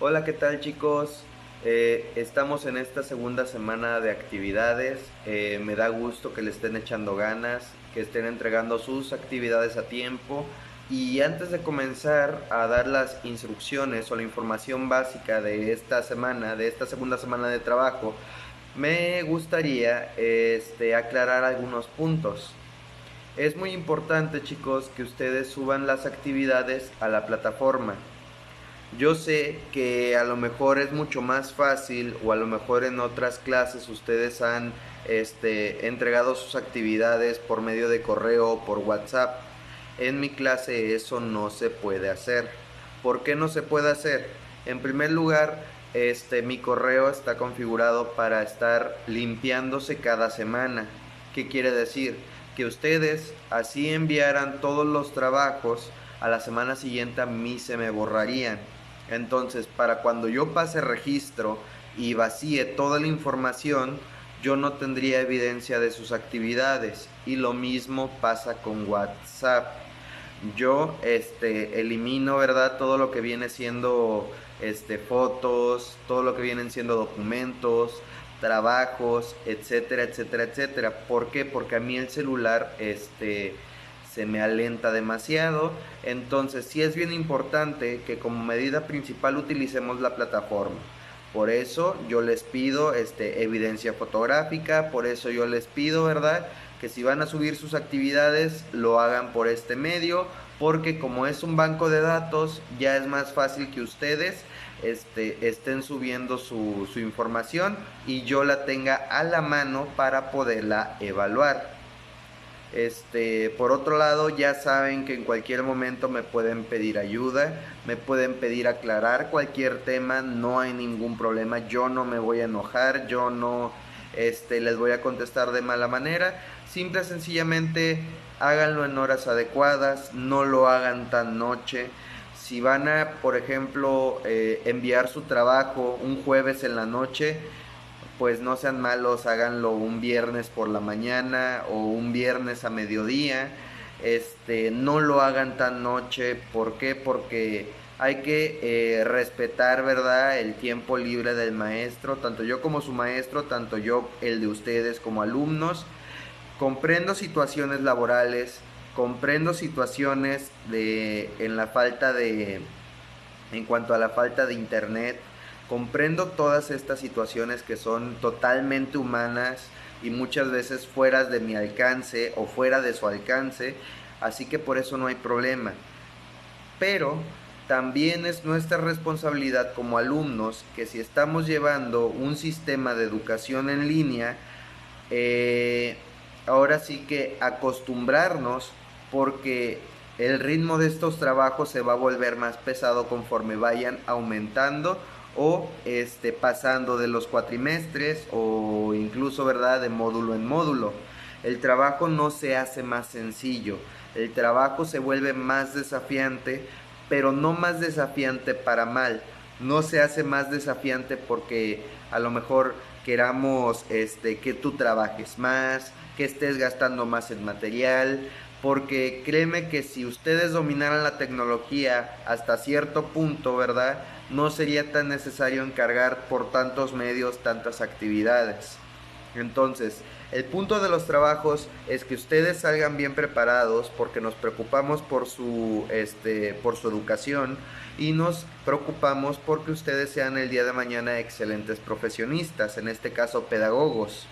Hola, ¿qué tal chicos? Estamos en esta segunda semana de actividades. Me da gusto que le estén echando ganas, que estén entregando sus actividades a tiempo. Y antes de comenzar a dar las instrucciones o la información básica de esta semana, de esta segunda semana de trabajo, me gustaría aclarar algunos puntos. Es muy importante, chicos, que ustedes suban las actividades a la plataforma. Yo sé que a lo mejor es mucho más fácil o a lo mejor en otras clases ustedes han entregado sus actividades por medio de correo o por WhatsApp. En mi clase eso no se puede hacer. ¿Por qué no se puede hacer? En primer lugar, mi correo está configurado para estar limpiándose cada semana. ¿Qué quiere decir? Que ustedes así enviaran todos los trabajos, a la semana siguiente a mí se me borrarían. Entonces, para cuando yo pase registro y vacíe toda la información, yo no tendría evidencia de sus actividades. Y lo mismo pasa con WhatsApp. Yo elimino, ¿verdad? Todo lo que viene siendo fotos, todo lo que vienen siendo documentos, trabajos, etcétera, etcétera, etcétera. ¿Por qué? Porque a mí el celular se me alenta demasiado. Entonces sí es bien importante que como medida principal utilicemos la plataforma. Por eso yo les pido evidencia fotográfica, por eso yo les pido, ¿verdad? Que si van a subir sus actividades lo hagan por este medio, porque como es un banco de datos, ya es más fácil que ustedes estén subiendo su información y yo la tenga a la mano para poderla evaluar. Por otro lado, ya saben que en cualquier momento me pueden pedir ayuda, me pueden pedir aclarar cualquier tema, no hay ningún problema, yo no me voy a enojar, yo no les voy a contestar de mala manera, simple y sencillamente háganlo en horas adecuadas, no lo hagan tan noche. Si van a, por ejemplo, enviar su trabajo un jueves en la noche, pues no sean malos, háganlo un viernes por la mañana o un viernes a mediodía. No lo hagan tan noche. ¿Por qué? Porque hay que respetar, ¿verdad?, el tiempo libre del maestro, tanto yo como su maestro, tanto yo el de ustedes como alumnos. Comprendo situaciones laborales, comprendo situaciones en la falta de, en cuanto a la falta de internet. Comprendo todas estas situaciones que son totalmente humanas y muchas veces fuera de mi alcance o fuera de su alcance, así que por eso no hay problema. Pero también es nuestra responsabilidad como alumnos que si estamos llevando un sistema de educación en línea, eh, ahora sí que acostumbrarnos, porque el ritmo de estos trabajos se va a volver más pesado conforme vayan aumentando o pasando de los cuatrimestres o incluso, ¿verdad?, de módulo en módulo. El trabajo no se hace más sencillo, el trabajo se vuelve más desafiante, pero no más desafiante para mal. No se hace más desafiante porque a lo mejor queramos que tú trabajes más, que estés gastando más en material, porque créeme que si ustedes dominaran la tecnología hasta cierto punto, ¿verdad?, no sería tan necesario encargar por tantos medios tantas actividades. Entonces, el punto de los trabajos es que ustedes salgan bien preparados, porque nos preocupamos por su educación y nos preocupamos porque ustedes sean el día de mañana excelentes profesionistas, en este caso pedagogos.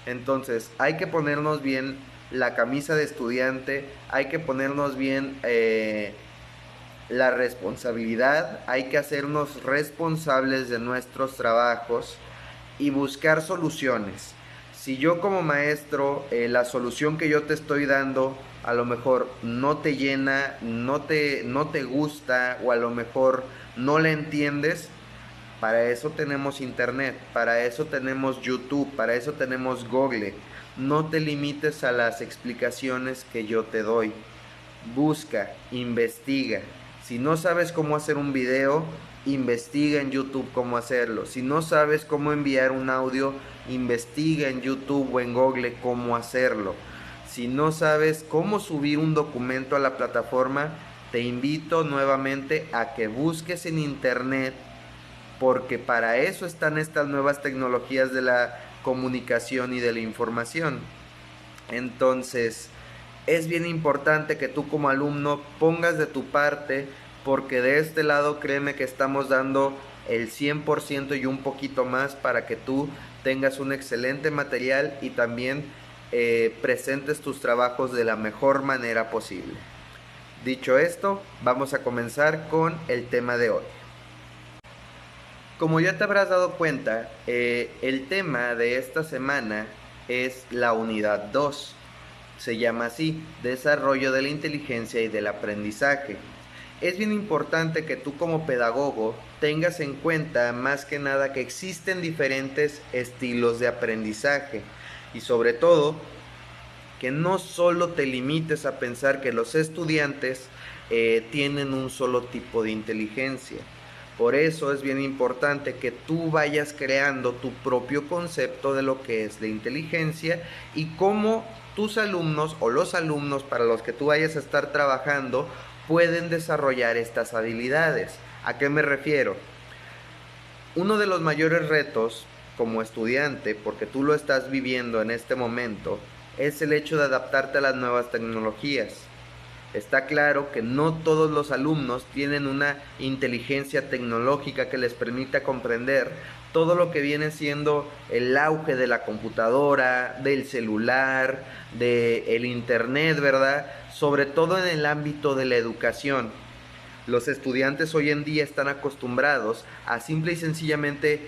Entonces, hay que ponernos bien la camisa de estudiante, hay que ponernos bien la responsabilidad, hay que hacernos responsables de nuestros trabajos y buscar soluciones. Si yo como maestro, la solución que yo te estoy dando a lo mejor no te llena, no te gusta o a lo mejor no la entiendes, para eso tenemos internet, para eso tenemos YouTube, para eso tenemos Google. No te limites a las explicaciones que yo te doy. Busca, investiga. Si no sabes cómo hacer un video, investiga en YouTube cómo hacerlo. Si no sabes cómo enviar un audio, investiga en YouTube o en Google cómo hacerlo. Si no sabes cómo subir un documento a la plataforma, te invito nuevamente a que busques en internet porque para eso están estas nuevas tecnologías de la comunicación y de la información. Entonces, es bien importante que tú como alumno pongas de tu parte, porque de este lado créeme que estamos dando el 100% y un poquito más para que tú tengas un excelente material y también presentes tus trabajos de la mejor manera posible. Dicho esto, vamos a comenzar con el tema de hoy. Como ya te habrás dado cuenta, el tema de esta semana es la unidad 2. Se llama así, Desarrollo de la Inteligencia y del Aprendizaje. Es bien importante que tú como pedagogo tengas en cuenta más que nada que existen diferentes estilos de aprendizaje y sobre todo que no solo te limites a pensar que los estudiantes tienen un solo tipo de inteligencia. Por eso es bien importante que tú vayas creando tu propio concepto de lo que es la inteligencia y cómo tus alumnos o los alumnos para los que tú vayas a estar trabajando pueden desarrollar estas habilidades. ¿A qué me refiero? Uno de los mayores retos como estudiante, porque tú lo estás viviendo en este momento, es el hecho de adaptarte a las nuevas tecnologías. Está claro que no todos los alumnos tienen una inteligencia tecnológica que les permita comprender todo lo que viene siendo el auge de la computadora, del celular, del internet, ¿verdad? Sobre todo en el ámbito de la educación. Los estudiantes hoy en día están acostumbrados a simple y sencillamente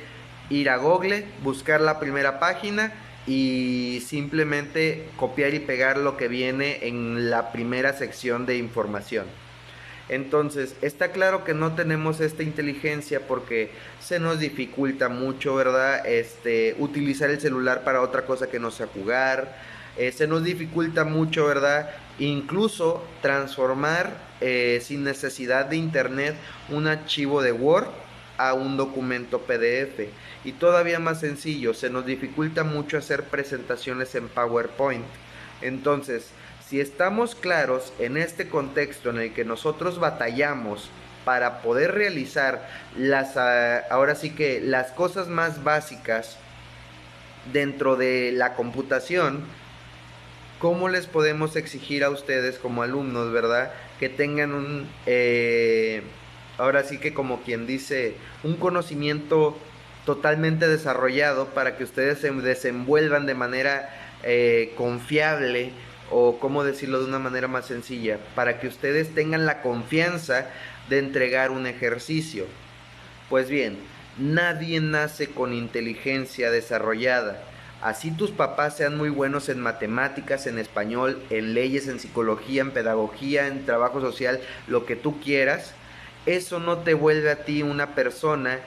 ir a Google, buscar la primera página y simplemente copiar y pegar lo que viene en la primera sección de información. Entonces, está claro que no tenemos esta inteligencia porque se nos dificulta mucho, ¿verdad? Utilizar el celular para otra cosa que no sea jugar. Se nos dificulta mucho, ¿verdad? Incluso transformar sin necesidad de internet un archivo de Word a un documento PDF. Y todavía más sencillo, se nos dificulta mucho hacer presentaciones en PowerPoint. Entonces, si estamos claros en este contexto en el que nosotros batallamos para poder realizar ahora sí que las cosas más básicas dentro de la computación, ¿cómo les podemos exigir a ustedes como alumnos, verdad? Que tengan ahora sí que como quien dice, un conocimiento totalmente desarrollado para que ustedes se desenvuelvan de manera confiable, o cómo decirlo de una manera más sencilla, para que ustedes tengan la confianza de entregar un ejercicio. Pues bien, nadie nace con inteligencia desarrollada. Así tus papás sean muy buenos en matemáticas, en español, en leyes, en psicología, en pedagogía, en trabajo social, lo que tú quieras, eso no te vuelve a ti una persona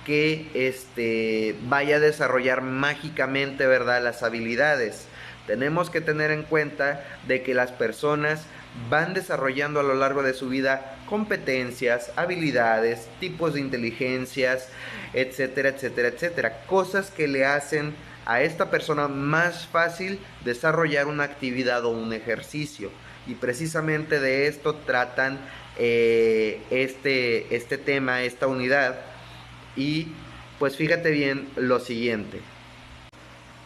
que vaya a desarrollar mágicamente, ¿verdad?, las habilidades. Tenemos que tener en cuenta de que las personas van desarrollando a lo largo de su vida competencias, habilidades, tipos de inteligencias, etcétera, etcétera, etcétera. Cosas que le hacen a esta persona más fácil desarrollar una actividad o un ejercicio. Y precisamente de esto tratan este tema, esta unidad. Y pues fíjate bien lo siguiente.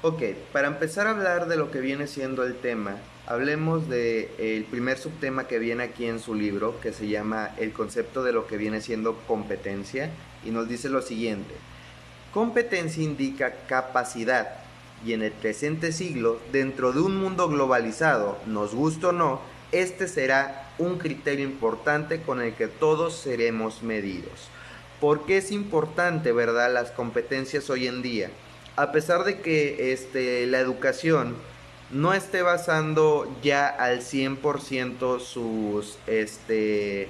Ok, para empezar a hablar de lo que viene siendo el tema, hablemos del primer subtema que viene aquí en su libro, que se llama El concepto de lo que viene siendo competencia, y nos dice lo siguiente. Competencia indica capacidad, y en el presente siglo, dentro de un mundo globalizado, nos guste o no, este será un criterio importante con el que todos seremos medidos. ¿Por qué es importante, verdad, las competencias hoy en día? A pesar de que la educación no esté basando ya al 100%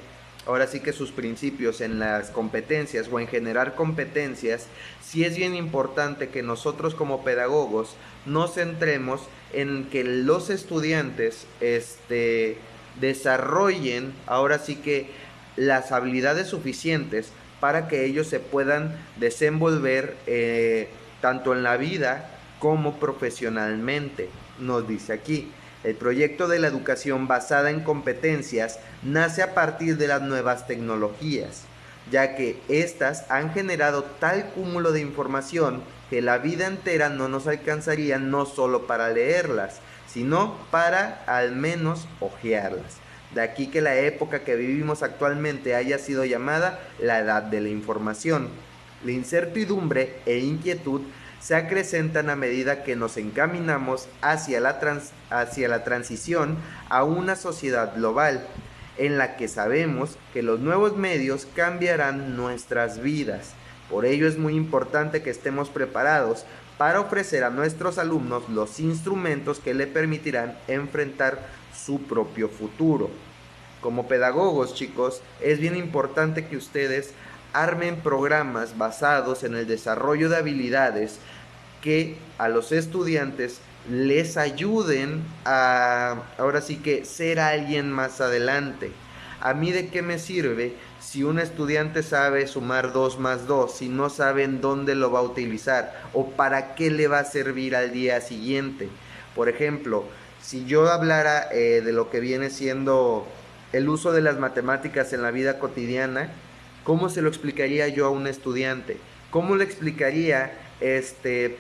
ahora sí que sus principios en las competencias o en generar competencias, sí es bien importante que nosotros como pedagogos nos centremos en que los estudiantes desarrollen ahora sí que las habilidades suficientes para que ellos se puedan desenvolver tanto en la vida como profesionalmente. Nos dice aquí, el proyecto de la educación basada en competencias nace a partir de las nuevas tecnologías. ya que éstas han generado tal cúmulo de información que la vida entera no nos alcanzaría no solo para leerlas, sino para al menos hojearlas. De aquí que la época que vivimos actualmente haya sido llamada la edad de la información. La incertidumbre e inquietud se acrecentan a medida que nos encaminamos hacia la transición a una sociedad global, en la que sabemos que los nuevos medios cambiarán nuestras vidas. Por ello es muy importante que estemos preparados para ofrecer a nuestros alumnos los instrumentos que le permitirán enfrentar su propio futuro. Como pedagogos, chicos, es bien importante que ustedes armen programas basados en el desarrollo de habilidades que a los estudiantes les ayuden a, ahora sí que, ser alguien más adelante. ¿A mí de qué me sirve si un estudiante sabe sumar 2 más 2, si no sabe en dónde lo va a utilizar o para qué le va a servir al día siguiente? Por ejemplo, si yo hablara de lo que viene siendo el uso de las matemáticas en la vida cotidiana, ¿cómo se lo explicaría yo a un estudiante? ¿Cómo le explicaría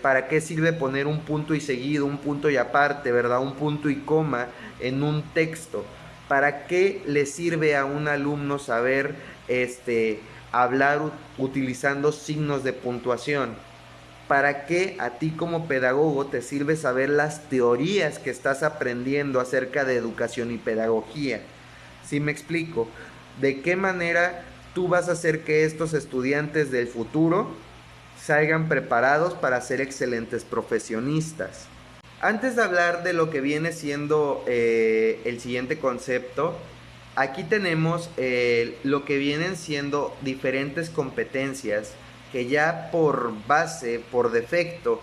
para qué sirve poner un punto y seguido, un punto y aparte, ¿verdad? Un punto y coma en un texto? ¿Para qué le sirve a un alumno saber hablar utilizando signos de puntuación? ¿Para qué a ti como pedagogo te sirve saber las teorías que estás aprendiendo acerca de educación y pedagogía? ¿Sí me explico? ¿De qué manera tú vas a hacer que estos estudiantes del futuro salgan preparados para ser excelentes profesionistas? Antes de hablar de lo que viene siendo el siguiente concepto, aquí tenemos lo que vienen siendo diferentes competencias que ya por base, por defecto,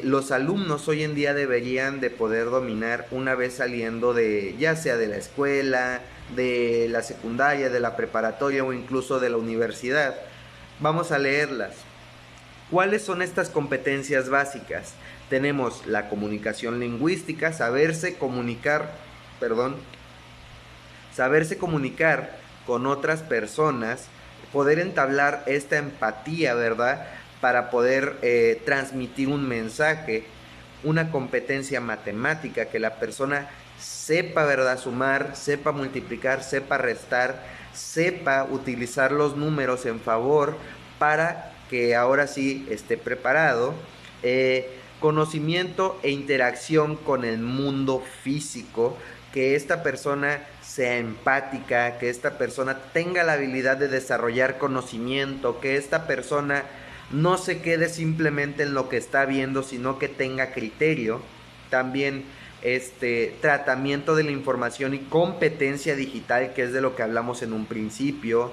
los alumnos hoy en día deberían de poder dominar una vez saliendo de, ya sea de la escuela, de la secundaria, de la preparatoria o incluso de la universidad. Vamos a leerlas. ¿Cuáles son estas competencias básicas? Tenemos la comunicación lingüística, saberse comunicar con otras personas, poder entablar esta empatía, ¿verdad? Para poder transmitir un mensaje. Una competencia matemática, que la persona sepa, ¿verdad?, sumar, sepa multiplicar, sepa restar, sepa utilizar los números en favor para que ahora sí esté preparado. Conocimiento e interacción con el mundo físico, que esta persona sea empática, que esta persona tenga la habilidad de desarrollar conocimiento, que esta persona no se quede simplemente en lo que está viendo, sino que tenga criterio. También tratamiento de la información y competencia digital, que es de lo que hablamos en un principio.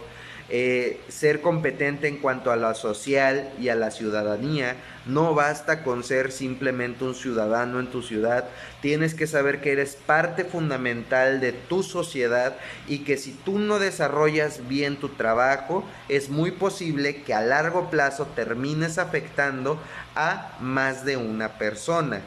Ser competente en cuanto a lo social y a la ciudadanía. No basta con ser simplemente un ciudadano en tu ciudad, tienes que saber que eres parte fundamental de tu sociedad y que si tú no desarrollas bien tu trabajo, es muy posible que a largo plazo termines afectando a más de una persona.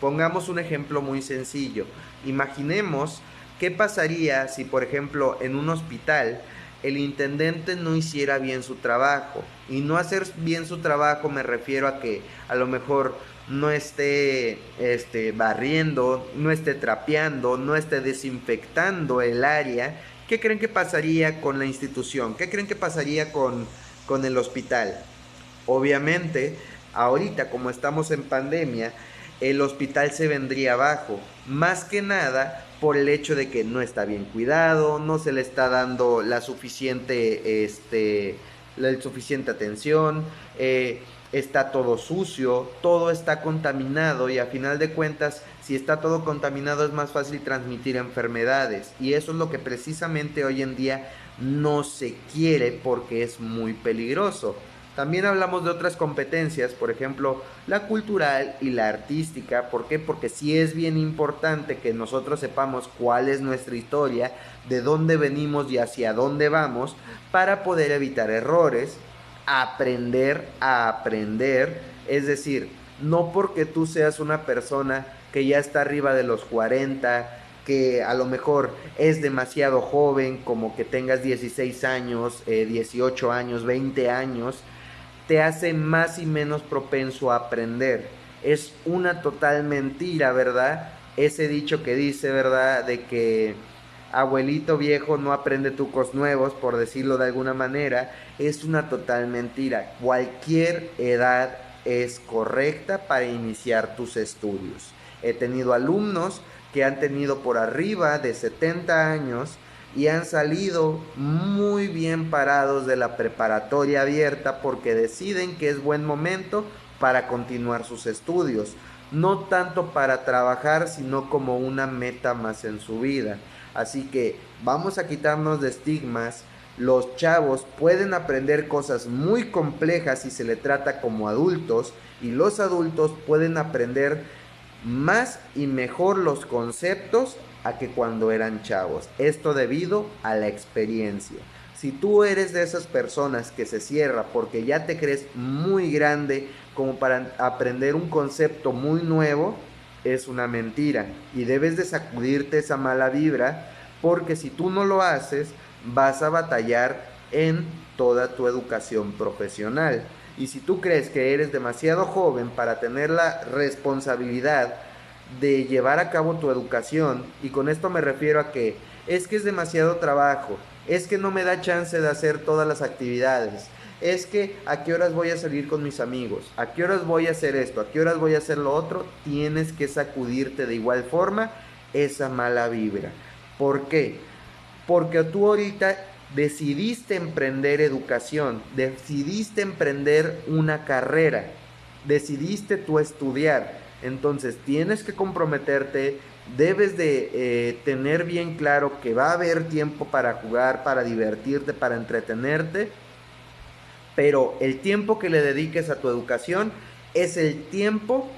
Pongamos un ejemplo muy sencillo. Imaginemos qué pasaría si, por ejemplo, en un hospital el intendente no hiciera bien su trabajo. Y no hacer bien su trabajo me refiero a que a lo mejor no esté barriendo, no esté trapeando, no esté desinfectando el área. ¿Qué creen que pasaría con la institución? ¿Qué creen que pasaría con el hospital? Obviamente, ahorita como estamos en pandemia, el hospital se vendría abajo. Más que nada por el hecho de que no está bien cuidado, no se le está dando la suficiente atención, está todo sucio, todo está contaminado y a final de cuentas, si está todo contaminado es más fácil transmitir enfermedades y eso es lo que precisamente hoy en día no se quiere porque es muy peligroso. También hablamos de otras competencias, por ejemplo, la cultural y la artística. ¿Por qué? Porque sí es bien importante que nosotros sepamos cuál es nuestra historia, de dónde venimos y hacia dónde vamos, para poder evitar errores, aprender a aprender. Es decir, no porque tú seas una persona que ya está arriba de los 40, que a lo mejor es demasiado joven, como que tengas 16 años, 18 años, 20 años, te hace más y menos propenso a aprender. Es una total mentira, ¿verdad? Ese dicho que dice, ¿verdad? De que abuelito viejo no aprende trucos nuevos, por decirlo de alguna manera, es una total mentira. Cualquier edad es correcta para iniciar tus estudios. He tenido alumnos que han tenido por arriba de 70 años y han salido muy bien parados de la preparatoria abierta porque deciden que es buen momento para continuar sus estudios, no tanto para trabajar, sino como una meta más en su vida. Así que vamos a quitarnos de estigmas. Los chavos pueden aprender cosas muy complejas si se le trata como adultos, y los adultos pueden aprender más y mejor los conceptos a que cuando eran chavos. Esto debido a la experiencia. Si tú eres de esas personas que se cierra porque ya te crees muy grande como para aprender un concepto muy nuevo, es una mentira y debes de sacudirte esa mala vibra, porque si tú no lo haces vas a batallar en toda tu educación profesional. Y si tú crees que eres demasiado joven para tener la responsabilidad de llevar a cabo tu educación, y con esto me refiero a que es demasiado trabajo, es que no me da chance de hacer todas las actividades, es que a qué horas voy a salir con mis amigos, a qué horas voy a hacer esto, a qué horas voy a hacer lo otro, tienes que sacudirte de igual forma esa mala vibra. ¿Por qué? Porque tú ahorita decidiste emprender educación, decidiste emprender una carrera, decidiste tú estudiar. Entonces tienes que comprometerte, debes de tener bien claro que va a haber tiempo para jugar, para divertirte, para entretenerte, pero el tiempo que le dediques a tu educación es el tiempo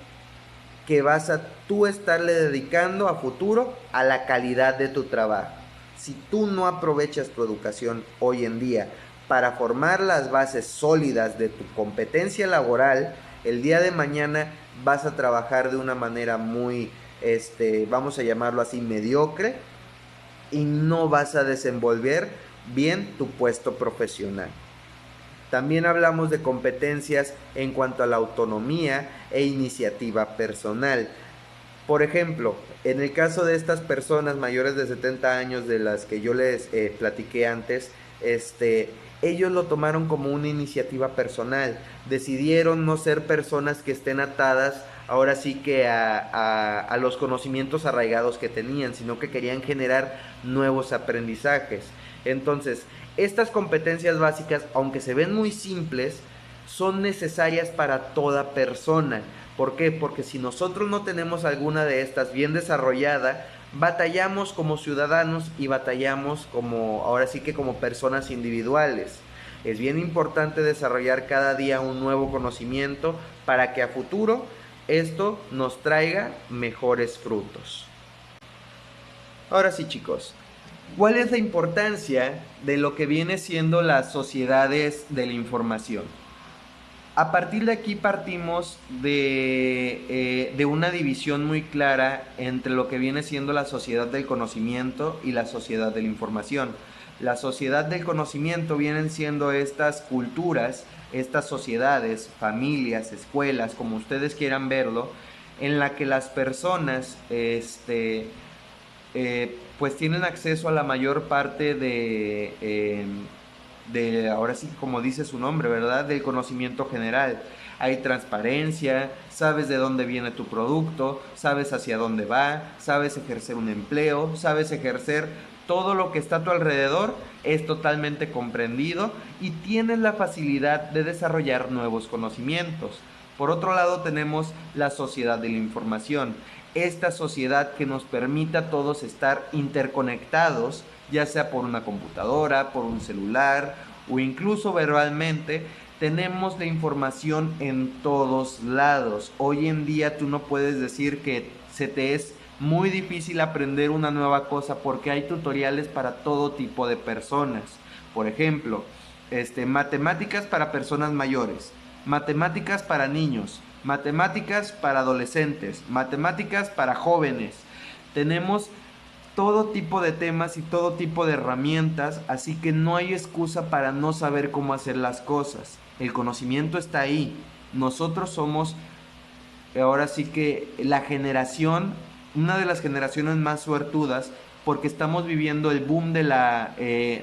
que vas a tú estarle dedicando a futuro a la calidad de tu trabajo. Si tú no aprovechas tu educación hoy en día para formar las bases sólidas de tu competencia laboral, el día de mañana vas a trabajar de una manera muy, vamos a llamarlo así, mediocre, y no vas a desenvolver bien tu puesto profesional. También hablamos de competencias en cuanto a la autonomía e iniciativa personal. Por ejemplo, en el caso de estas personas mayores de 70 años de las que yo les platiqué antes, ellos lo tomaron como una iniciativa personal. Decidieron no ser personas que estén atadas ahora sí que a los conocimientos arraigados que tenían, sino que querían generar nuevos aprendizajes. Entonces, estas competencias básicas, aunque se ven muy simples, son necesarias para toda persona. ¿Por qué? Porque si nosotros no tenemos alguna de estas bien desarrollada, batallamos como ciudadanos y batallamos como, ahora sí que como personas individuales. Es bien importante desarrollar cada día un nuevo conocimiento para que a futuro esto nos traiga mejores frutos. Ahora sí, chicos, ¿cuál es la importancia de lo que viene siendo las sociedades de la información? A partir de aquí partimos de una división muy clara entre lo que viene siendo la sociedad del conocimiento y la sociedad de la información. La sociedad del conocimiento vienen siendo estas culturas, estas sociedades, familias, escuelas, como ustedes quieran verlo, en la que las personas pues tienen acceso a la mayor parte ahora sí, como dice su nombre, ¿verdad? Del conocimiento general. Hay transparencia, sabes de dónde viene tu producto, sabes hacia dónde va, sabes ejercer un empleo, sabes ejercer todo lo que está a tu alrededor, es totalmente comprendido y tienes la facilidad de desarrollar nuevos conocimientos. Por otro lado tenemos la sociedad de la información, esta sociedad que nos permite a todos estar interconectados, ya sea por una computadora, por un celular o incluso verbalmente. Tenemos la información en todos lados. Hoy en día tú no puedes decir que se te es muy difícil aprender una nueva cosa porque hay tutoriales para todo tipo de personas. Por ejemplo, matemáticas para personas mayores, matemáticas para niños, matemáticas para adolescentes, matemáticas para jóvenes. Tenemos todo tipo de temas y todo tipo de herramientas, así que no hay excusa para no saber cómo hacer las cosas. El conocimiento está ahí. Nosotros somos, ahora sí que la generación, una de las generaciones más suertudas, porque estamos viviendo el boom de la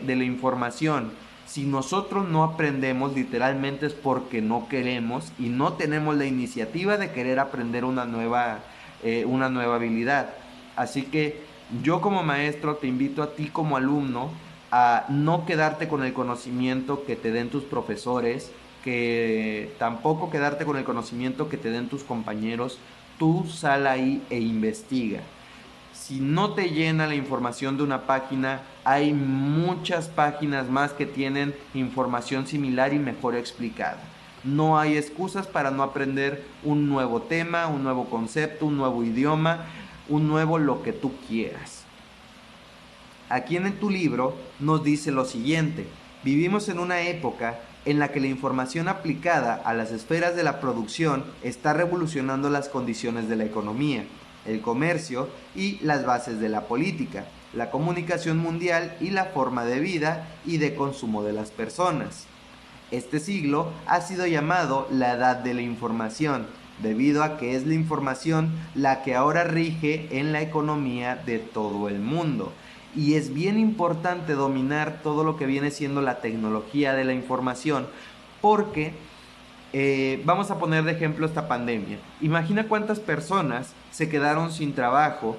información. Si nosotros no aprendemos, literalmente es porque no queremos y no tenemos la iniciativa de querer aprender una nueva habilidad. Así que yo como maestro te invito a ti como alumno a no quedarte con el conocimiento que te den tus profesores, que tampoco quedarte con el conocimiento que te den tus compañeros. Tú sal ahí e investiga. Si no te llena la información de una página, hay muchas páginas más que tienen información similar y mejor explicada. No hay excusas para no aprender un nuevo tema, un nuevo concepto, un nuevo idioma, un nuevo lo que tú quieras. Aquí en tu libro nos dice lo siguiente: vivimos en una época en la que la información aplicada a las esferas de la producción está revolucionando las condiciones de la economía, el comercio y las bases de la política, la comunicación mundial y la forma de vida y de consumo de las personas. Este siglo ha sido llamado la Edad de la Información, debido a que es la información la que ahora rige en la economía de todo el mundo. Y es bien importante dominar todo lo que viene siendo la tecnología de la información, porque vamos a poner de ejemplo esta pandemia. Imagina cuántas personas se quedaron sin trabajo,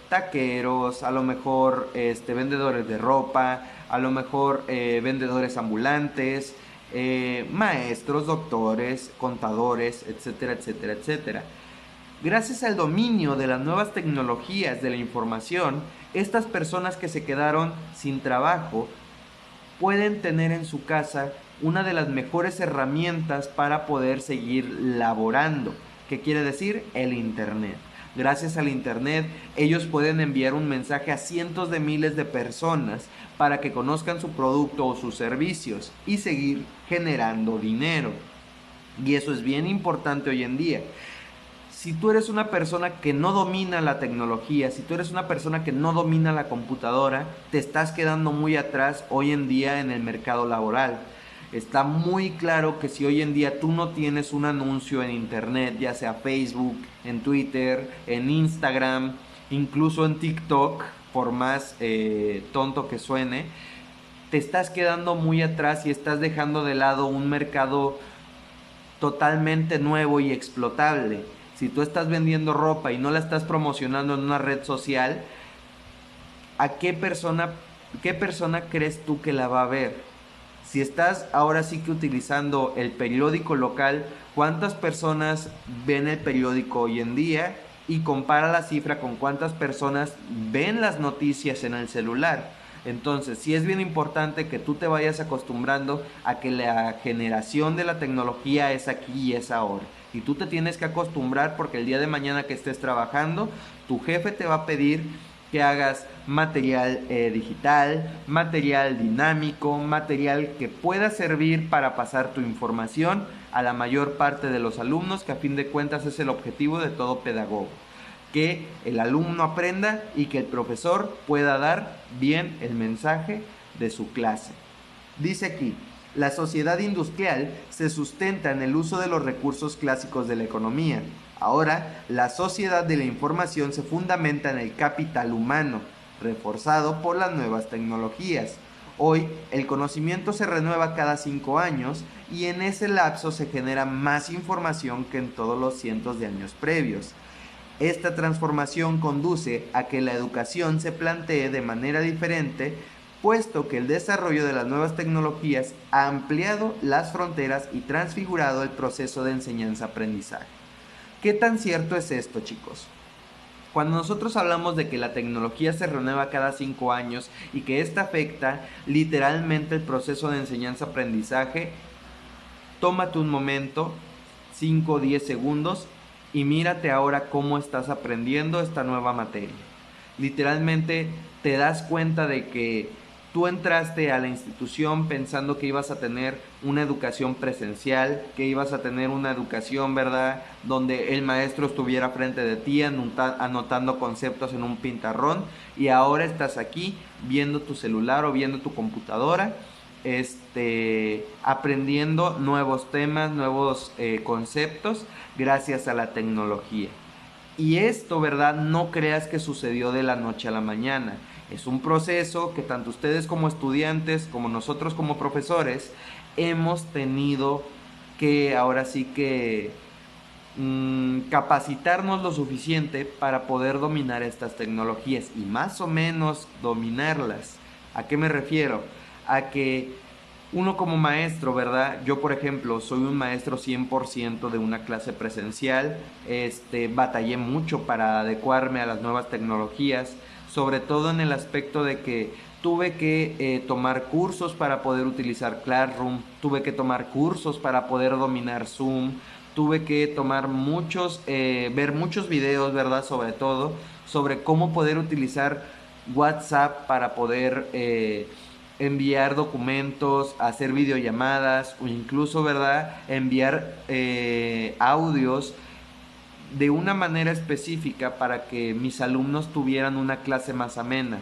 taqueros, a lo mejor vendedores de ropa, a lo mejor vendedores ambulantes, maestros, doctores, contadores, etcétera, etcétera, etcétera. Gracias al dominio de las nuevas tecnologías de la información, estas personas que se quedaron sin trabajo pueden tener en su casa una de las mejores herramientas para poder seguir laborando. ¿Qué quiere decir? El Internet. Gracias al Internet, ellos pueden enviar un mensaje a cientos de miles de personas para que conozcan su producto o sus servicios y seguir generando dinero. Y eso es bien importante hoy en día. Si tú eres una persona que no domina la tecnología, si tú eres una persona que no domina la computadora, te estás quedando muy atrás hoy en día en el mercado laboral. Está muy claro que si hoy en día tú no tienes un anuncio en internet, ya sea Facebook, en Twitter, en Instagram, incluso en TikTok, por más tonto que suene, te estás quedando muy atrás y estás dejando de lado un mercado totalmente nuevo y explotable. Si tú estás vendiendo ropa y no la estás promocionando en una red social, ¿a qué persona crees tú que la va a ver? Si estás ahora sí que utilizando el periódico local, ¿cuántas personas ven el periódico hoy en día? Y compara la cifra con cuántas personas ven las noticias en el celular. Entonces, sí es bien importante que tú te vayas acostumbrando a que la generación de la tecnología es aquí y es ahora. Y tú te tienes que acostumbrar, porque el día de mañana que estés trabajando, tu jefe te va a pedir que hagas material digital, material dinámico, material que pueda servir para pasar tu información a la mayor parte de los alumnos, que a fin de cuentas es el objetivo de todo pedagogo. Que el alumno aprenda y que el profesor pueda dar bien el mensaje de su clase. Dice aquí: la sociedad industrial se sustenta en el uso de los recursos clásicos de la economía. Ahora, la sociedad de la información se fundamenta en el capital humano, reforzado por las nuevas tecnologías. Hoy, el conocimiento se renueva cada 5 años y en ese lapso se genera más información que en todos los cientos de años previos. Esta transformación conduce a que la educación se plantee de manera diferente, puesto que el desarrollo de las nuevas tecnologías ha ampliado las fronteras y transfigurado el proceso de enseñanza-aprendizaje. ¿Qué tan cierto es esto, chicos? Cuando nosotros hablamos de que la tecnología se renueva cada 5 años y que esta afecta literalmente el proceso de enseñanza-aprendizaje, tómate un momento, 5 o 10 segundos, y mírate ahora cómo estás aprendiendo esta nueva materia. Literalmente te das cuenta de que Tú entraste a la institución pensando que ibas a tener una educación presencial, que ibas a tener una educación, ¿verdad?, donde el maestro estuviera frente de ti anotando conceptos en un pintarrón, y ahora estás aquí viendo tu celular o viendo tu computadora, aprendiendo nuevos temas, nuevos conceptos gracias a la tecnología. Y esto, ¿verdad? No creas que sucedió de la noche a la mañana. Es un proceso que tanto ustedes como estudiantes, como nosotros como profesores, hemos tenido que ahora sí que capacitarnos lo suficiente para poder dominar estas tecnologías y más o menos dominarlas. ¿A qué me refiero? A que uno como maestro, ¿verdad? Yo, por ejemplo, soy un maestro 100% de una clase presencial. Batallé mucho para adecuarme a las nuevas tecnologías, sobre todo en el aspecto de que tuve que tomar cursos para poder utilizar Classroom, tuve que tomar cursos para poder dominar Zoom, tuve que tomar ver muchos videos, ¿verdad? Sobre todo, sobre cómo poder utilizar WhatsApp para poder enviar documentos, hacer videollamadas o incluso, ¿verdad?, enviar audios de una manera específica para que mis alumnos tuvieran una clase más amena.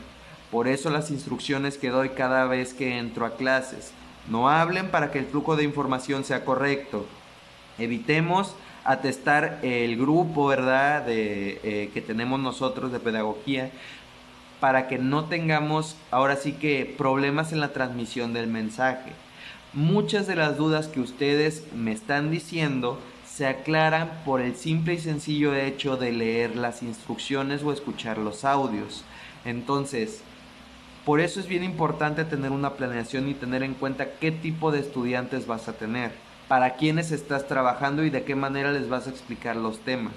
Por eso las instrucciones que doy cada vez que entro a clases: no hablen para que el flujo de información sea correcto. Evitemos atestar el grupo, ¿verdad?, que tenemos nosotros de pedagogía, para que no tengamos ahora sí que problemas en la transmisión del mensaje. Muchas de las dudas que ustedes me están diciendo se aclaran por el simple y sencillo hecho de leer las instrucciones o escuchar los audios. Entonces, por eso es bien importante tener una planeación y tener en cuenta qué tipo de estudiantes vas a tener, para quiénes estás trabajando y de qué manera les vas a explicar los temas.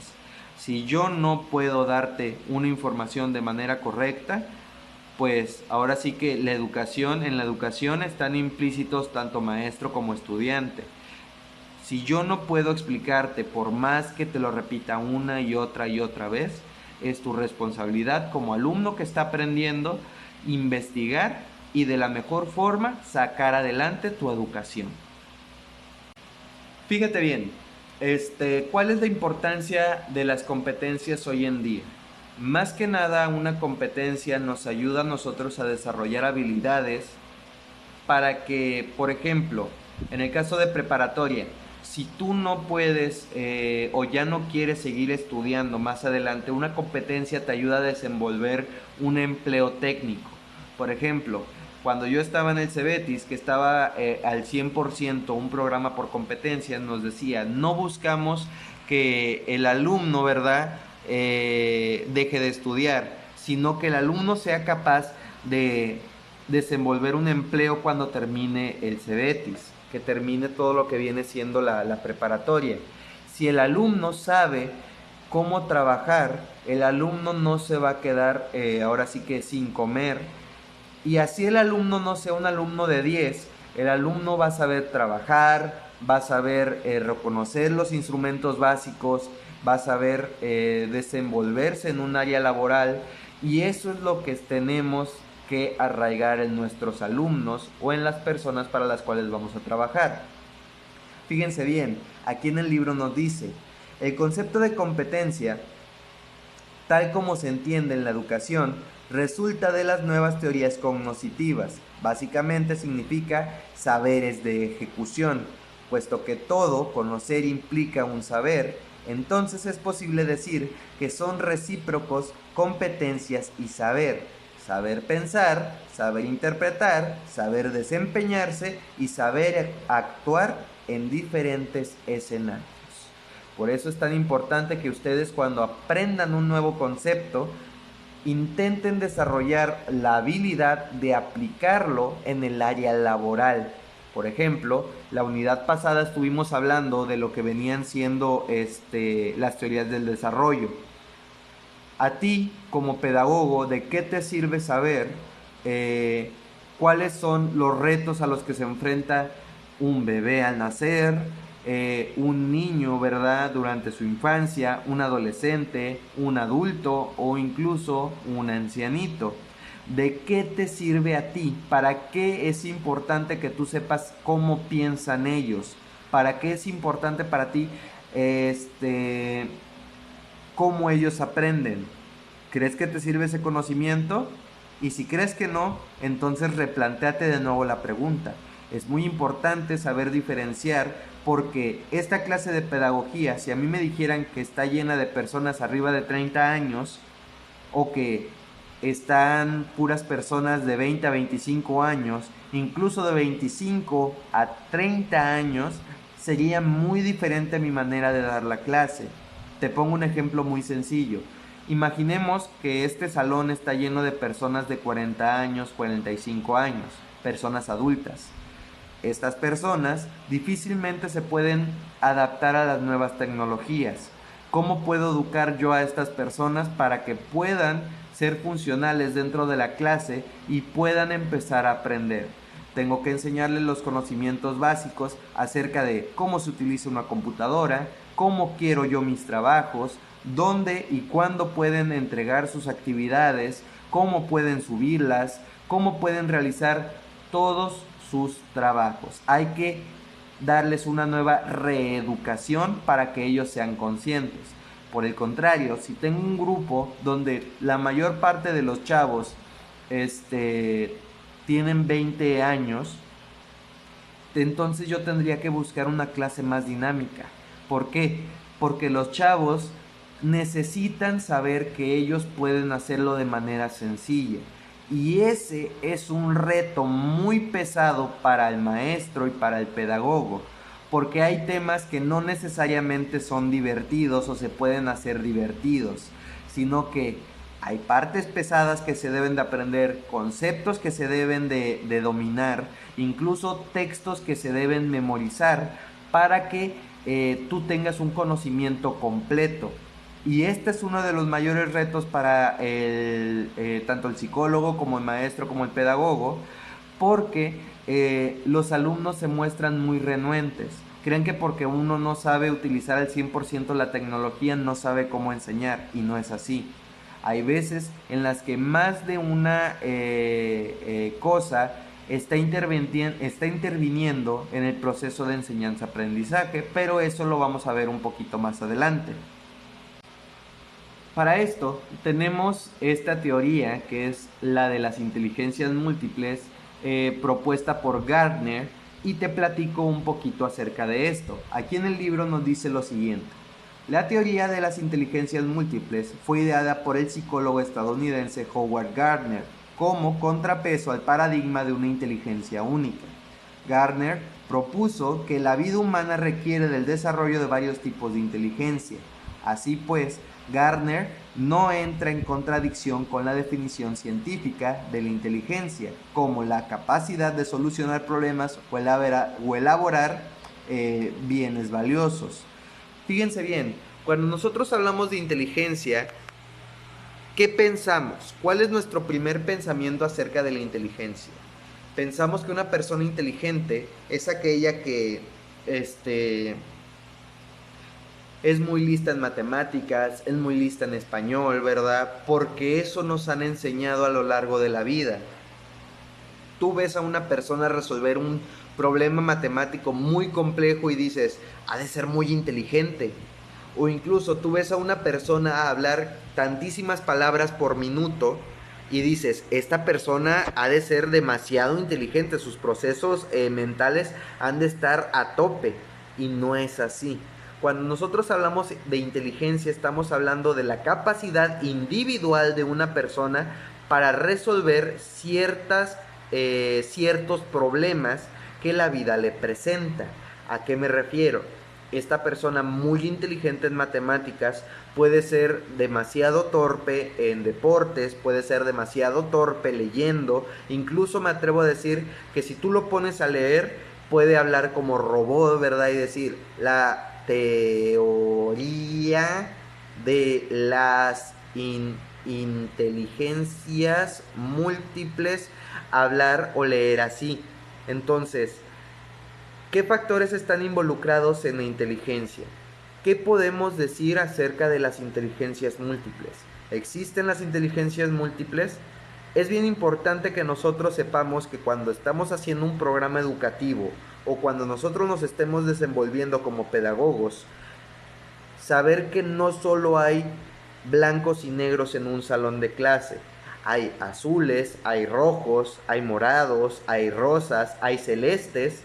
Si yo no puedo darte una información de manera correcta, pues ahora sí que en la educación están implícitos tanto maestro como estudiante. Si yo no puedo explicarte, por más que te lo repita una y otra vez, es tu responsabilidad como alumno que está aprendiendo investigar y de la mejor forma sacar adelante tu educación. Fíjate bien, ¿cuál es la importancia de las competencias hoy en día? Más que nada, una competencia nos ayuda a nosotros a desarrollar habilidades para que, por ejemplo, en el caso de preparatoria, si tú no puedes o ya no quieres seguir estudiando más adelante, una competencia te ayuda a desenvolver un empleo técnico. Por ejemplo, cuando yo estaba en el Cebetis, que estaba al 100% un programa por competencias, nos decía: no buscamos que el alumno, ¿verdad?, deje de estudiar, sino que el alumno sea capaz de desenvolver un empleo cuando termine el Cebetis, que termine todo lo que viene siendo la preparatoria. Si el alumno sabe cómo trabajar, el alumno no se va a quedar ahora sí que sin comer, y así el alumno no sea un alumno de 10, el alumno va a saber trabajar, va a saber reconocer los instrumentos básicos, va a saber desenvolverse en un área laboral, y eso es lo que tenemos que arraigar en nuestros alumnos o en las personas para las cuales vamos a trabajar. Fíjense bien, aquí en el libro nos dice: el concepto de competencia, tal como se entiende en la educación, resulta de las nuevas teorías cognitivas. Básicamente significa saberes de ejecución. Puesto que todo conocer implica un saber, entonces es posible decir que son recíprocos competencias y saber. Saber pensar, saber interpretar, saber desempeñarse y saber actuar en diferentes escenarios. Por eso es tan importante que ustedes, cuando aprendan un nuevo concepto, intenten desarrollar la habilidad de aplicarlo en el área laboral. Por ejemplo, la unidad pasada estuvimos hablando de lo que venían siendo las teorías del desarrollo. A ti, como pedagogo, ¿de qué te sirve saber cuáles son los retos a los que se enfrenta un bebé al nacer, un niño, ¿verdad?, durante su infancia, un adolescente, un adulto o incluso un ancianito? ¿De qué te sirve a ti? ¿Para qué es importante que tú sepas cómo piensan ellos? ¿Para qué es importante para ti cómo ellos aprenden? ¿Crees que te sirve ese conocimiento? Y si crees que no, entonces replantéate de nuevo la pregunta. Es muy importante saber diferenciar, porque esta clase de pedagogía, si a mí me dijeran que está llena de personas arriba de 30 años, o que están puras personas de 20 a 25 años, incluso de 25 a 30 años, sería muy diferente mi manera de dar la clase. Te pongo un ejemplo muy sencillo. Imaginemos que este salón está lleno de personas de 40 años, 45 años, personas adultas. Estas personas difícilmente se pueden adaptar a las nuevas tecnologías. ¿Cómo puedo educar yo a estas personas para que puedan ser funcionales dentro de la clase y puedan empezar a aprender? Tengo que enseñarles los conocimientos básicos acerca de cómo se utiliza una computadora, cómo quiero yo mis trabajos, dónde y cuándo pueden entregar sus actividades, cómo pueden subirlas, cómo pueden realizar todos sus trabajos. Hay que darles una nueva reeducación para que ellos sean conscientes. Por el contrario, si tengo un grupo donde la mayor parte de los chavos tienen 20 años, entonces yo tendría que buscar una clase más dinámica. ¿Por qué? Porque los chavos necesitan saber que ellos pueden hacerlo de manera sencilla. Y ese es un reto muy pesado para el maestro y para el pedagogo, porque hay temas que no necesariamente son divertidos o se pueden hacer divertidos, sino que hay partes pesadas que se deben de aprender, conceptos que se deben de dominar, incluso textos que se deben memorizar para que tú tengas un conocimiento completo. Y este es uno de los mayores retos para tanto el psicólogo como el maestro como el pedagogo, porque los alumnos se muestran muy renuentes. Creen que porque uno no sabe utilizar al 100% la tecnología, no sabe cómo enseñar, y no es así. Hay veces en las que más de una cosa está interviniendo en el proceso de enseñanza-aprendizaje, pero eso lo vamos a ver un poquito más adelante. Para esto tenemos esta teoría, que es la de las inteligencias múltiples, propuesta por Gardner, y te platico un poquito acerca de esto. Aquí en el libro nos dice lo siguiente: la teoría de las inteligencias múltiples fue ideada por el psicólogo estadounidense Howard Gardner como contrapeso al paradigma de una inteligencia única. Gardner propuso que la vida humana requiere del desarrollo de varios tipos de inteligencia. Así pues, Gardner no entra en contradicción con la definición científica de la inteligencia, como la capacidad de solucionar problemas o elaborar bienes valiosos. Fíjense bien, cuando nosotros hablamos de inteligencia, ¿qué pensamos? ¿Cuál es nuestro primer pensamiento acerca de la inteligencia? Pensamos que una persona inteligente es aquella que es muy lista en matemáticas, es muy lista en español, ¿verdad? Porque eso nos han enseñado a lo largo de la vida. Tú ves a una persona resolver un problema matemático muy complejo y dices, ha de ser muy inteligente. O incluso tú ves a una persona hablar tantísimas palabras por minuto y dices, esta persona ha de ser demasiado inteligente, sus procesos mentales han de estar a tope. Y no es así. Cuando nosotros hablamos de inteligencia, estamos hablando de la capacidad individual de una persona para resolver ciertos problemas que la vida le presenta. ¿A qué me refiero? Esta persona muy inteligente en matemáticas puede ser demasiado torpe en deportes, puede ser demasiado torpe leyendo, incluso me atrevo a decir que si tú lo pones a leer, puede hablar como robot, ¿verdad? Y decir, la teoría de las inteligencias múltiples, hablar o leer así. Entonces, ¿qué factores están involucrados en la inteligencia? ¿Qué podemos decir acerca de las inteligencias múltiples? ¿Existen las inteligencias múltiples? Es bien importante que nosotros sepamos que cuando estamos haciendo un programa educativo o cuando nosotros nos estemos desenvolviendo como pedagogos, saber que no solo hay blancos y negros en un salón de clase. Hay azules, hay rojos, hay morados, hay rosas, hay celestes,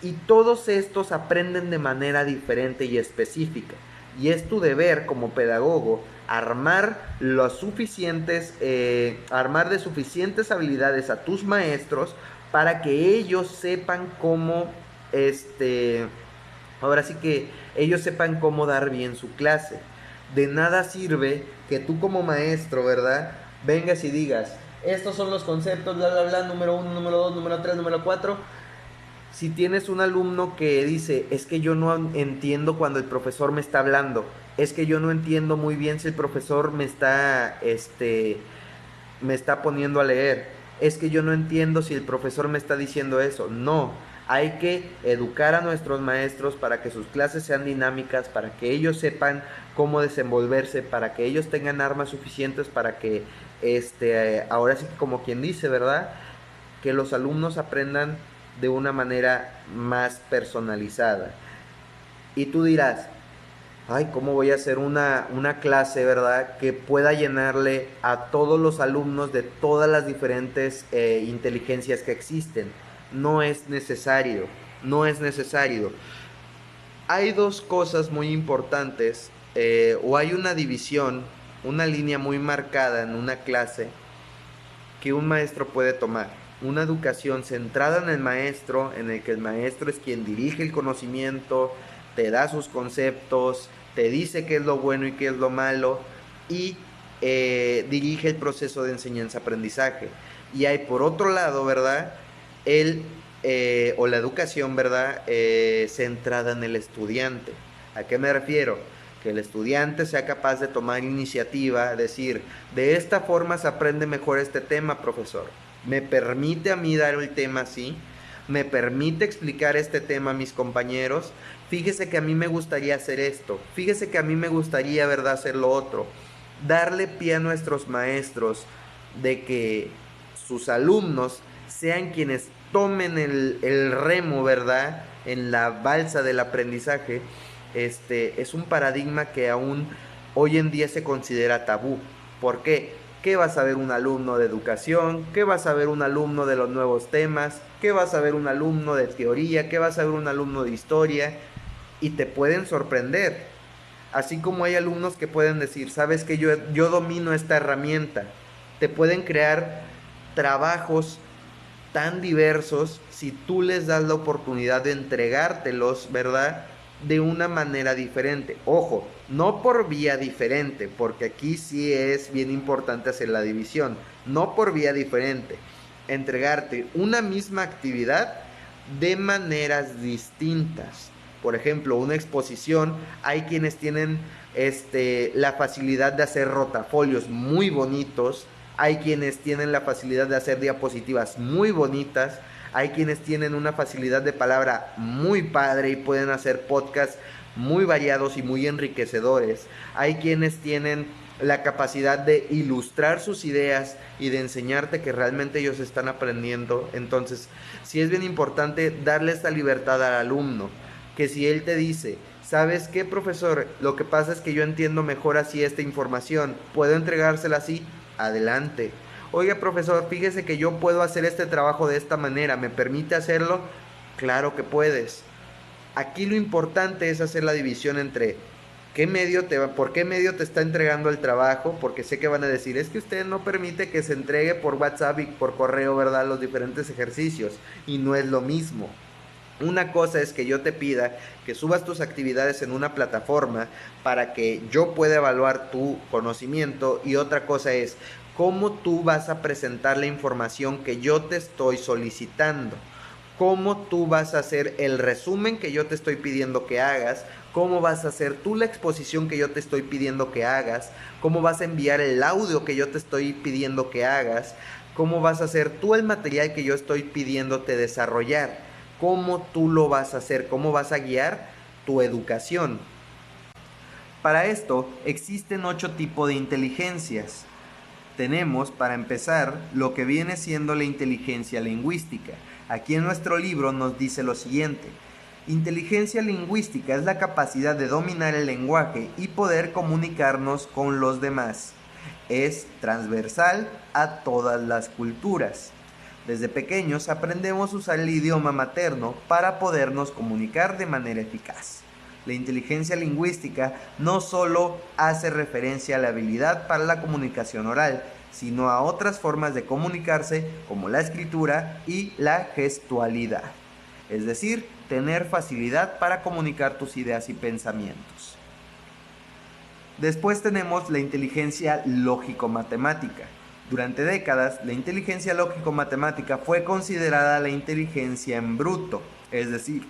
y todos estos aprenden de manera diferente y específica. Y es tu deber como pedagogo armar armar de suficientes habilidades a tus maestros para que ellos sepan cómo ahora sí que ellos sepan cómo dar bien su clase. De nada sirve que tú como maestro, ¿verdad? Vengas y digas, estos son los conceptos, bla, bla, bla, número 1, número 2, número 3, número 4. Si tienes un alumno que dice, es que yo no entiendo cuando el profesor me está hablando, es que yo no entiendo muy bien si el profesor me está poniendo a leer, es que yo no entiendo si el profesor me está diciendo eso. No, hay que educar a nuestros maestros para que sus clases sean dinámicas, para que ellos sepan cómo desenvolverse, para que ellos tengan armas suficientes para que, ahora sí que como quien dice, ¿verdad? Que los alumnos aprendan de una manera más personalizada. Y tú dirás, ay, ¿cómo voy a hacer una clase, verdad? Que pueda llenarle a todos los alumnos de todas las diferentes inteligencias que existen. No es necesario, no es necesario. Hay dos cosas muy importantes, o hay una división, una línea muy marcada en una clase que un maestro puede tomar. Una educación centrada en el maestro, en el que el maestro es quien dirige el conocimiento, te da sus conceptos, te dice qué es lo bueno y qué es lo malo, y dirige el proceso de enseñanza-aprendizaje. Y hay por otro lado, ¿verdad? O la educación, ¿verdad? Centrada en el estudiante. ¿A qué me refiero? Que el estudiante sea capaz de tomar iniciativa, decir, de esta forma se aprende mejor este tema, profesor. Me permite a mí dar el tema así, me permite explicar este tema a mis compañeros. Fíjese que a mí me gustaría hacer esto, fíjese que a mí me gustaría, ¿verdad?, hacer lo otro. Darle pie a nuestros maestros de que sus alumnos sean quienes tomen el remo, ¿verdad?, en la balsa del aprendizaje. Es un paradigma que aún hoy en día se considera tabú. ¿Por qué? ¿Qué va a saber un alumno de educación? ¿Qué va a saber un alumno de los nuevos temas? ¿Qué va a saber un alumno de teoría? ¿Qué va a saber un alumno de historia? Y te pueden sorprender. Así como hay alumnos que pueden decir, sabes que yo domino esta herramienta. Te pueden crear trabajos tan diversos si tú les das la oportunidad de entregártelos, ¿verdad?, de una manera diferente. Ojo, no por vía diferente, porque aquí sí es bien importante hacer la división. No por vía diferente. Entregarte una misma actividad de maneras distintas. Por ejemplo, una exposición, hay quienes tienen la facilidad de hacer rotafolios muy bonitos, hay quienes tienen la facilidad de hacer diapositivas muy bonitas, hay quienes tienen una facilidad de palabra muy padre y pueden hacer podcasts muy variados y muy enriquecedores. Hay quienes tienen la capacidad de ilustrar sus ideas y de enseñarte que realmente ellos están aprendiendo. Entonces, sí es bien importante darle esta libertad al alumno, que si él te dice, ¿sabes qué, profesor? Lo que pasa es que yo entiendo mejor así esta información, ¿puedo entregársela así? Adelante. Oiga, profesor, fíjese que yo puedo hacer este trabajo de esta manera, ¿me permite hacerlo? Claro que puedes. Aquí lo importante es hacer la división entre por qué medio te está entregando el trabajo, porque sé que van a decir, es que usted no permite que se entregue por WhatsApp y por correo, ¿verdad?, los diferentes ejercicios, y no es lo mismo. Una cosa es que yo te pida que subas tus actividades en una plataforma para que yo pueda evaluar tu conocimiento, y otra cosa es cómo tú vas a presentar la información que yo te estoy solicitando. Cómo tú vas a hacer el resumen que yo te estoy pidiendo que hagas, cómo vas a hacer tú la exposición que yo te estoy pidiendo que hagas, cómo vas a enviar el audio que yo te estoy pidiendo que hagas, cómo vas a hacer tú el material que yo estoy pidiéndote desarrollar, cómo tú lo vas a hacer, cómo vas a guiar tu educación. Para esto existen 8 tipos de inteligencias. tenemos para empezar lo que viene siendo la inteligencia lingüística. Aquí en nuestro libro nos dice lo siguiente: inteligencia lingüística es la capacidad de dominar el lenguaje y poder comunicarnos con los demás. Es transversal a todas las culturas. Desde pequeños aprendemos a usar el idioma materno para podernos comunicar de manera eficaz. La inteligencia lingüística no solo hace referencia a la habilidad para la comunicación oral, sino a otras formas de comunicarse como la escritura y la gestualidad. Es decir, tener facilidad para comunicar tus ideas y pensamientos. Después tenemos la inteligencia lógico-matemática. Durante décadas, la inteligencia lógico-matemática fue considerada la inteligencia en bruto, es decir,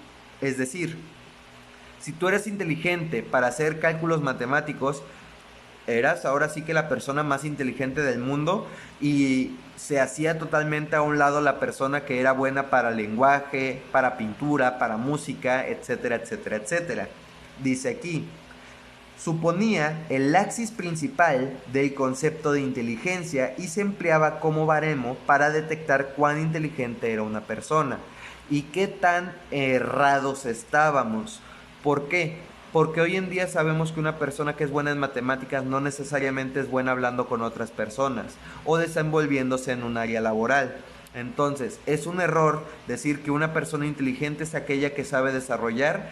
si tú eres inteligente para hacer cálculos matemáticos, eras ahora sí que la persona más inteligente del mundo, y se hacía totalmente a un lado la persona que era buena para lenguaje, para pintura, para música, etcétera, etcétera, etcétera. Dice aquí: suponía el axis principal del concepto de inteligencia y se empleaba como baremo para detectar cuán inteligente era una persona y qué tan errados estábamos. ¿Por qué? Porque hoy en día sabemos que una persona que es buena en matemáticas no necesariamente es buena hablando con otras personas o desenvolviéndose en un área laboral. Entonces, es un error decir que una persona inteligente es aquella que sabe desarrollar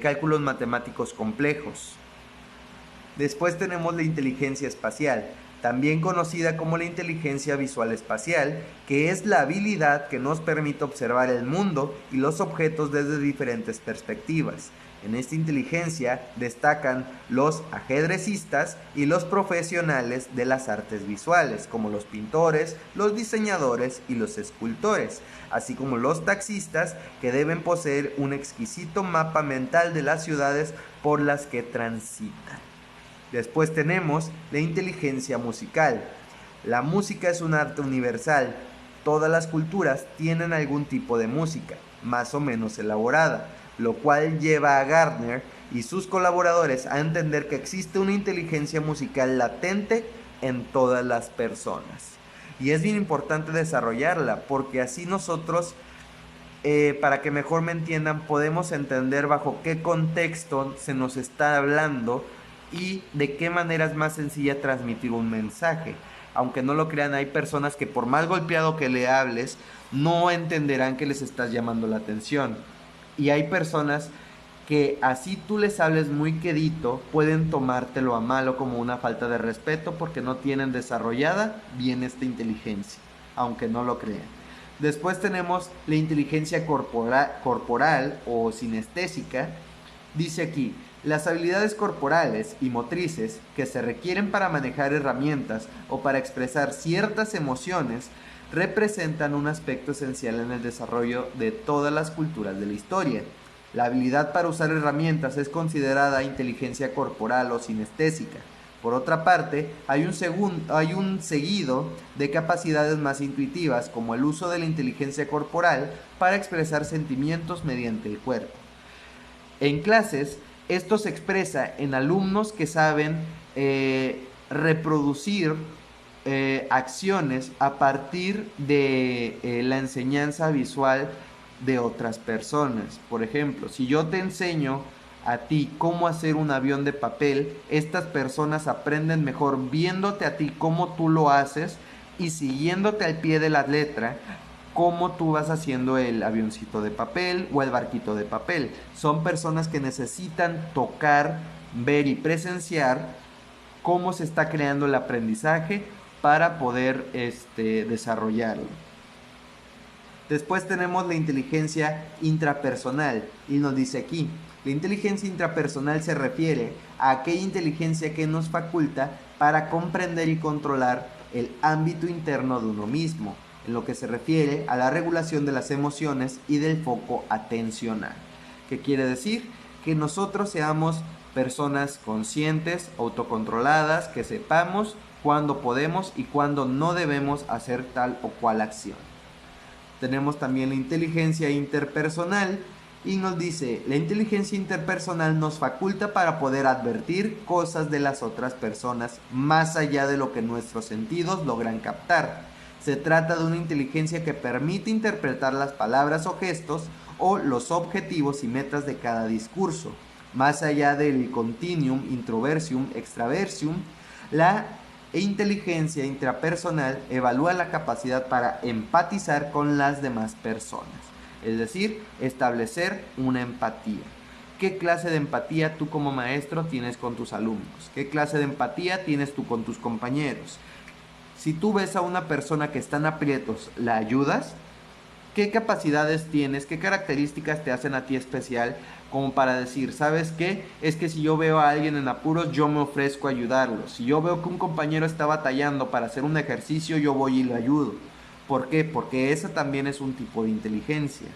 cálculos matemáticos complejos. Después tenemos la inteligencia espacial, también conocida como la inteligencia visual espacial, que es la habilidad que nos permite observar el mundo y los objetos desde diferentes perspectivas. En esta inteligencia destacan los ajedrecistas y los profesionales de las artes visuales, como los pintores, los diseñadores y los escultores, así como los taxistas, que deben poseer un exquisito mapa mental de las ciudades por las que transitan. Después tenemos la inteligencia musical. La música es un arte universal. Todas las culturas tienen algún tipo de música, más o menos elaborada, lo cual lleva a Gardner y sus colaboradores a entender que existe una inteligencia musical latente en todas las personas. Y es bien importante desarrollarla, porque así nosotros, para que mejor me entiendan, podemos entender bajo qué contexto se nos está hablando y de qué manera es más sencilla transmitir un mensaje. Aunque no lo crean, hay personas que por más golpeado que le hables, no entenderán que les estás llamando la atención. Y hay personas que así tú les hables muy quedito, pueden tomártelo a malo como una falta de respeto porque no tienen desarrollada bien esta inteligencia, aunque no lo crean. Después tenemos la inteligencia corporal o sinestésica. Dice aquí: las habilidades corporales y motrices que se requieren para manejar herramientas o para expresar ciertas emociones representan un aspecto esencial en el desarrollo de todas las culturas de la historia. La habilidad para usar herramientas es considerada inteligencia corporal o sinestésica. Por otra parte, hay un seguido de capacidades más intuitivas, como el uso de la inteligencia corporal para expresar sentimientos mediante el cuerpo. En clases, esto se expresa en alumnos que saben reproducir acciones a partir de la enseñanza visual de otras personas. Por ejemplo, si yo te enseño a ti cómo hacer un avión de papel, estas personas aprenden mejor viéndote a ti cómo tú lo haces y siguiéndote al pie de la letra cómo tú vas haciendo el avioncito de papel o el barquito de papel. Son personas que necesitan tocar, ver y presenciar cómo se está creando el aprendizaje para poder desarrollarlo. Después tenemos la inteligencia intrapersonal y nos dice aquí: la inteligencia intrapersonal se refiere a aquella inteligencia que nos faculta para comprender y controlar el ámbito interno de uno mismo, en lo que se refiere a la regulación de las emociones y del foco atencional. ¿Qué quiere decir? Que nosotros seamos personas conscientes, autocontroladas, que sepamos cuándo podemos y cuándo no debemos hacer tal o cual acción. Tenemos también la inteligencia interpersonal, Y nos dice, la inteligencia interpersonal nos faculta para poder advertir cosas de las otras personas más allá de lo que nuestros sentidos logran captar. Se trata de una inteligencia que permite interpretar las palabras o gestos o los objetivos y metas de cada discurso. Más allá del continuum introversium extraversium, la inteligencia intrapersonal evalúa la capacidad para empatizar con las demás personas, es decir, establecer una empatía. ¿Qué clase de empatía tú como maestro tienes con tus alumnos? ¿Qué clase de empatía tienes tú con tus compañeros? Si tú ves a una persona que está en aprietos, ¿la ayudas? ¿Qué capacidades tienes? ¿Qué características te hacen a ti especial como para decir, ¿sabes qué? Es que si yo veo a alguien en apuros, yo me ofrezco a ayudarlo. Si yo veo que un compañero está batallando para hacer un ejercicio, yo voy y le ayudo. ¿Por qué? Porque esa también es un tipo de inteligencia.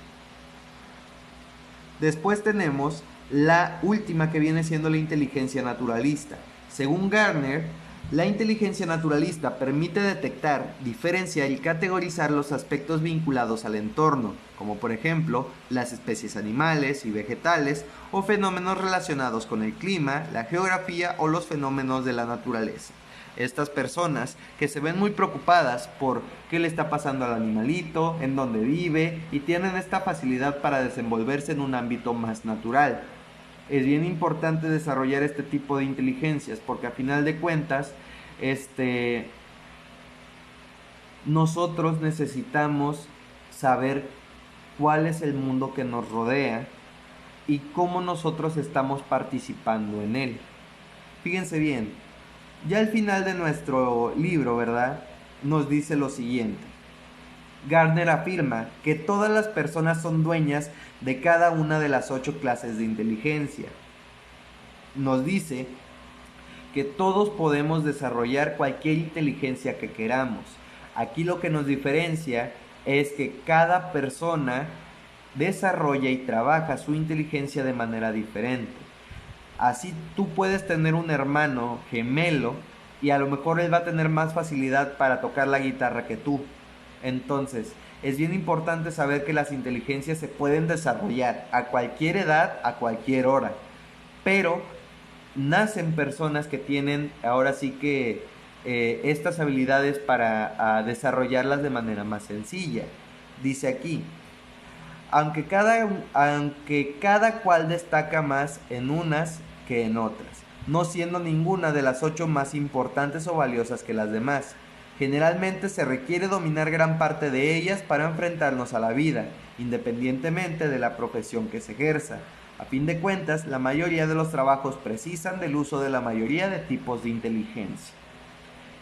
Después tenemos la última, que viene siendo la inteligencia naturalista. Según Gardner, la inteligencia naturalista permite detectar, diferenciar y categorizar los aspectos vinculados al entorno, como por ejemplo las especies animales y vegetales o fenómenos relacionados con el clima, la geografía o los fenómenos de la naturaleza. Estas personas que se ven muy preocupadas por qué le está pasando al animalito, en dónde vive, y tienen esta facilidad para desenvolverse en un ámbito más natural. Es bien importante desarrollar este tipo de inteligencias porque a final de cuentas, nosotros necesitamos saber cuál es el mundo que nos rodea y cómo nosotros estamos participando en él. Fíjense bien, ya al final de nuestro libro, ¿verdad? Nos dice lo siguiente. Gardner afirma que todas las personas son dueñas de cada una de las 8 clases de inteligencia. Nos dice que todos podemos desarrollar cualquier inteligencia que queramos. Aquí lo que nos diferencia es que cada persona desarrolla y trabaja su inteligencia de manera diferente. Así tú puedes tener un hermano gemelo y a lo mejor él va a tener más facilidad para tocar la guitarra que tú. Entonces, es bien importante saber que las inteligencias se pueden desarrollar a cualquier edad, a cualquier hora. Pero nacen personas que tienen ahora sí que estas habilidades para desarrollarlas de manera más sencilla. Dice aquí, aunque cada cual destaca más en unas que en otras, no siendo ninguna de las 8 más importantes o valiosas que las demás. Generalmente se requiere dominar gran parte de ellas para enfrentarnos a la vida, independientemente de la profesión que se ejerza. A fin de cuentas, la mayoría de los trabajos precisan del uso de la mayoría de tipos de inteligencia.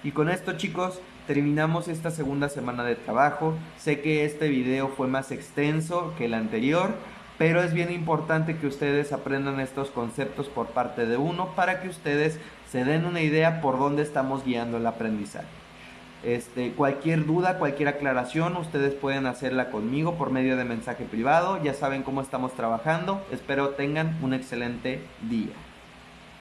Y con esto, chicos, terminamos esta segunda semana de trabajo. Sé que este video fue más extenso que el anterior, pero es bien importante que ustedes aprendan estos conceptos por parte de uno para que ustedes se den una idea por dónde estamos guiando el aprendizaje. Cualquier duda, cualquier aclaración, ustedes pueden hacerla conmigo por medio de mensaje privado. Ya saben cómo estamos trabajando. Espero tengan un excelente día.